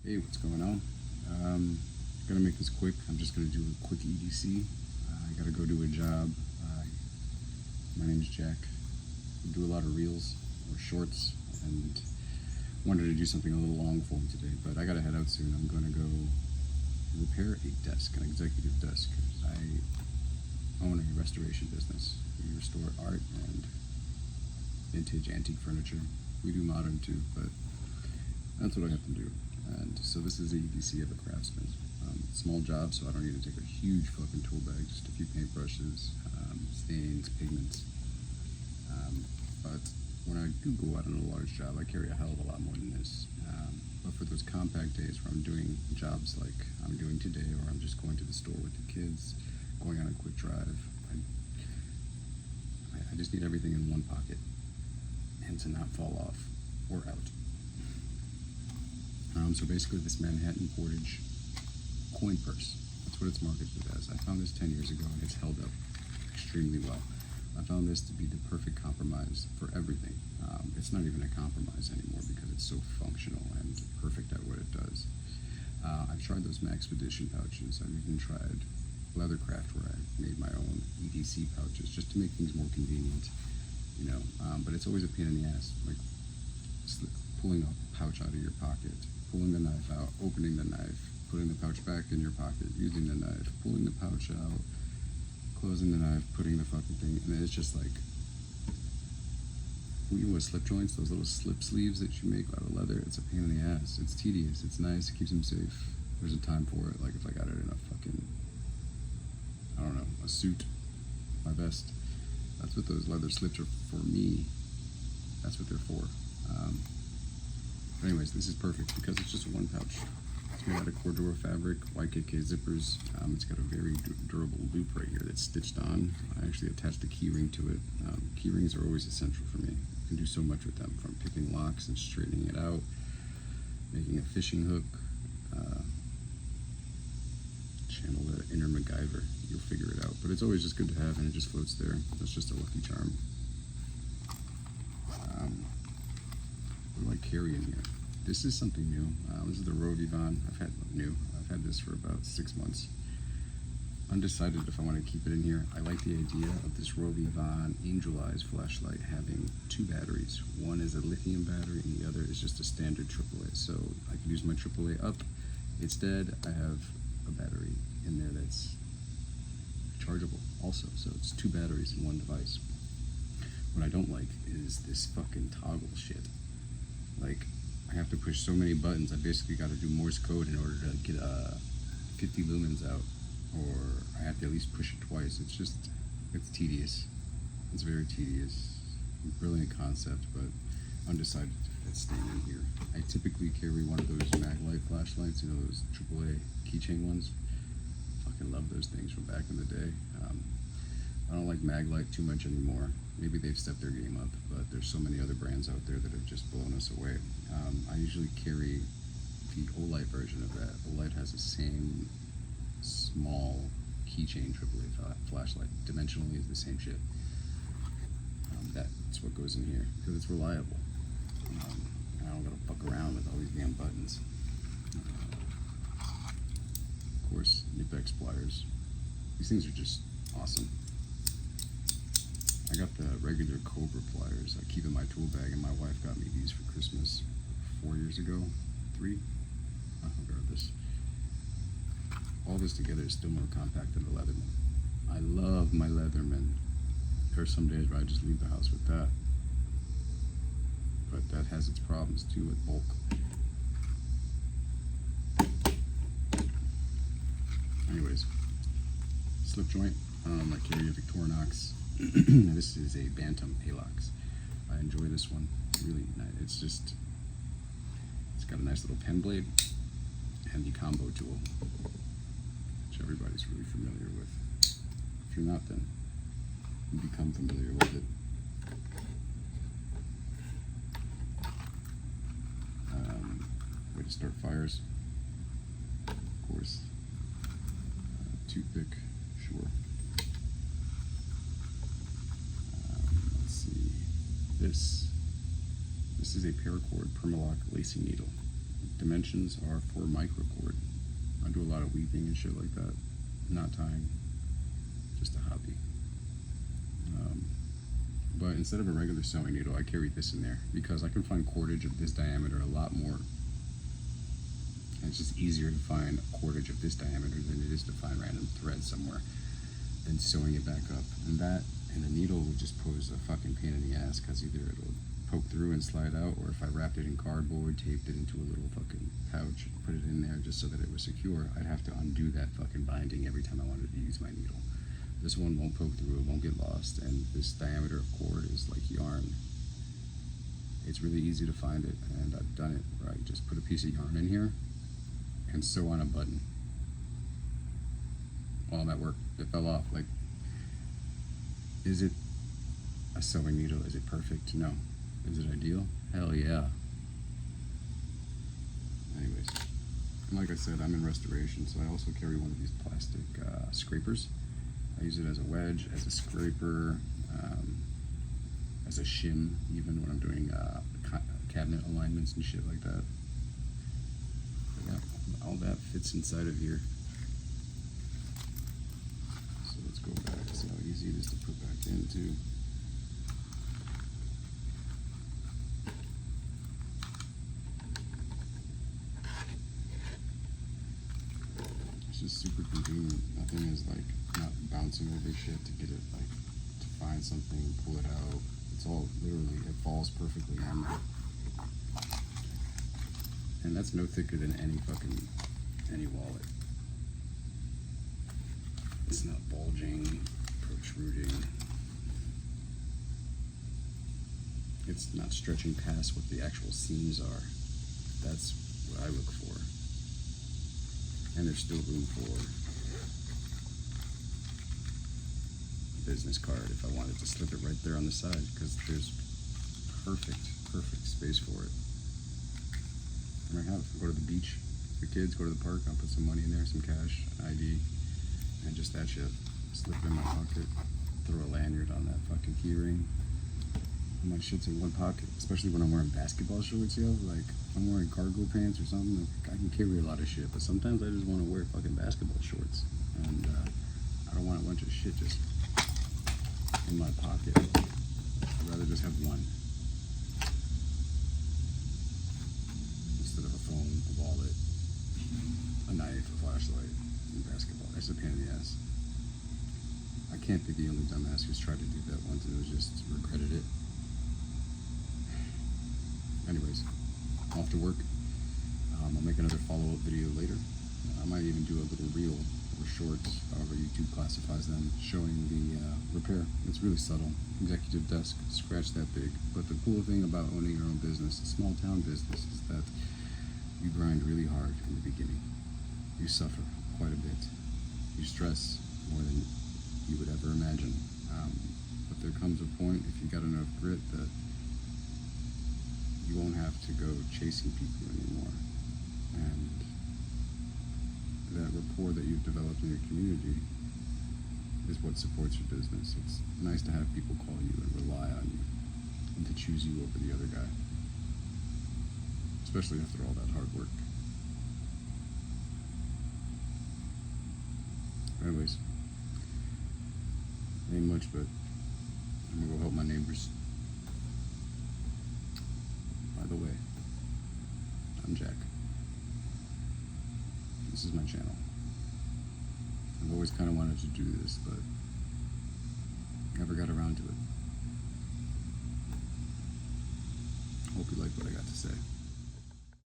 Hey, what's going on? Gonna make this quick. I'm just gonna do a quick EDC. I gotta go do a job. My name is Jack. I do a lot of reels or shorts, and wanted to do something a little long form today, but I gotta head out soon. I'm gonna go repair a desk, an executive desk. I own a restoration business. We restore art and vintage antique furniture. We do modern too, but that's what I have to do. And so this is the EDC of a craftsman. Small job, so I don't need to take a huge fucking tool bag, just a few paintbrushes, stains, pigments. But when I do go out on a large job, I carry a hell of a lot more than this. But for those compact days where I'm doing jobs like I'm doing today, or I'm just going to the store with the kids, going on a quick drive, I just need everything in one pocket and to not fall off or out. So basically this Manhattan Portage coin purse, that's what it's marketed as. I found this 10 years ago and it's held up extremely well. I found this to be the perfect compromise for everything. It's not even a compromise anymore because it's so functional and perfect at what it does. I've tried those Maxpedition pouches. I've even tried Leathercraft, where I made my own EDC pouches just to make things more convenient, you know. But it's always a pain in the ass, like pulling a pouch out of your pocket, pulling the knife out, opening the knife, putting the pouch back in your pocket, using the knife, pulling the pouch out, closing the knife, putting the fucking thing, and then it's just like, you know what slip joints, those little slip sleeves that you make out of leather, it's a pain in the ass. It's tedious, it's nice, it keeps them safe. There's a time for it, like if I got it in a fucking, I don't know, a suit, my vest. That's what those leather slips are for me. That's what they're for. But anyways, this is perfect because it's just one pouch. It's made out of Cordura fabric, YKK zippers. It's got a very durable loop right here that's stitched on. I actually attached a key ring to it. Key rings are always essential for me. You can do so much with them, from picking locks and straightening it out, making a fishing hook, channel the inner MacGyver. You'll figure it out. But it's always just good to have, and it just floats there. That's just a lucky charm. What do I carry in here? This is something new. This is the RovyVon. I've had this for about 6 months. Undecided if I want to keep it in here. I like the idea of this RovyVon Angel Eyes flashlight having 2 batteries. One is a lithium battery and the other is just a standard AAA. So I can use my AAA up. It's dead. I have a battery in there that's chargeable also. So it's 2 batteries in one device. What I don't like is this fucking toggle shit. Like, I have to push so many buttons. I basically got to do Morse code in order to get 50 lumens out, or I have to at least push it twice. It's tedious. It's very tedious. Brilliant concept, but undecided if it's staying in here. I typically carry one of those Maglite flashlights, you know, those AAA keychain ones. Fucking love those things from back in the day. I don't like Maglite too much anymore. Maybe they've stepped their game up, but there's so many other brands out there that have just blown us away. I usually carry the Olight version of that. Olight has the same small keychain AAA flashlight. Dimensionally is the same shit. That's what goes in here because it's reliable. I don't gotta fuck around with all these damn buttons. Of course, Knipex pliers. These things are just awesome. I got the regular Cobra pliers I keep in my tool bag, and my wife got me these for Christmas 4 years ago, 3? Regardless. All this together is still more compact than the Leatherman. I love my Leatherman. There are some days where I just leave the house with that. But that has its problems too with bulk. Anyways, slip joint. I carry a Victorinox. This is a Bantam Halox. I enjoy this one. Really nice. It's got a nice little pen blade and the combo tool, which everybody's really familiar with. If you're not, then you become familiar with it. Way to start fires, of course. Toothpick, sure. Let's see. This is a paracord Permalock lacing needle. dimensions are for microcord. I do a lot of weaving and shit like that. Not tying, just a hobby. But instead of a regular sewing needle, I carry this in there because I can find cordage of this diameter a lot more. And it's just easier to find cordage of this diameter than it is to find random thread somewhere than sewing it back up. And that and a needle would just pose a fucking pain in the ass because either it'll poke through and slide out, or if I wrapped it in cardboard, taped it into a little fucking pouch, put it in there just so that it was secure, I'd have to undo that fucking binding every time I wanted to use my needle. This one won't poke through, it won't get lost, and this diameter of cord is like yarn. It's really easy to find it, and I've done it where I just put a piece of yarn in here and sew on a button. Well, that worked. It fell off. Like, is it a sewing needle? Is it perfect? No. Is it ideal? Hell yeah. Anyways, like I said, I'm in restoration, so I also carry one of these plastic scrapers. I use it as a wedge, as a scraper, as a shim, even when I'm doing cabinet alignments and shit like that. But yeah, all that fits inside of here. So let's go back, see how easy it is to put back into. It's just super convenient. Nothing is like not bouncing over shit to get it, like to find something, pull it out. It's all literally, it falls perfectly on there. And that's no thicker than any wallet. It's not bulging, protruding. It's not stretching past what the actual seams are. That's what I look for. And there's still room for a business card if I wanted to slip it right there on the side, because there's perfect space for it. I might have, go to the beach, the kids, go to the park, I'll put some money in there, some cash, an ID, and just that shit. Slip it in my pocket, throw a lanyard on that fucking key ring. My shit's in one pocket, especially when I'm wearing basketball shorts, yo. Like, if I'm wearing cargo pants or something, like, I can carry a lot of shit, but sometimes I just want to wear fucking basketball shorts. And I don't want a bunch of shit just in my pocket. I'd rather just have one. Instead of a phone, a wallet, a knife, a flashlight, and basketball. That's a pain in the ass. I can't be the only dumbass who's tried to do that once and was just regretted it. Anyways, off to work. I'll make another follow-up video later. I might even do a little reel or shorts, however YouTube classifies them, showing the repair. It's really subtle. Executive desk, scratch that big. But the cool thing about owning your own business, a small town business, is that you grind really hard in the beginning. You suffer quite a bit. You stress more than you would ever imagine. But there comes a point, if you got enough grit, that you won't have to go chasing people anymore. And that rapport that you've developed in your community is what supports your business. It's nice to have people call you and rely on you and to choose you over the other guy, especially after all that hard work. Anyways, ain't much, but I'm gonna go help my neighbors. By the way, I'm Jack. This is my channel. I've always kind of wanted to do this, but never got around to it. Hope you like what I got to say.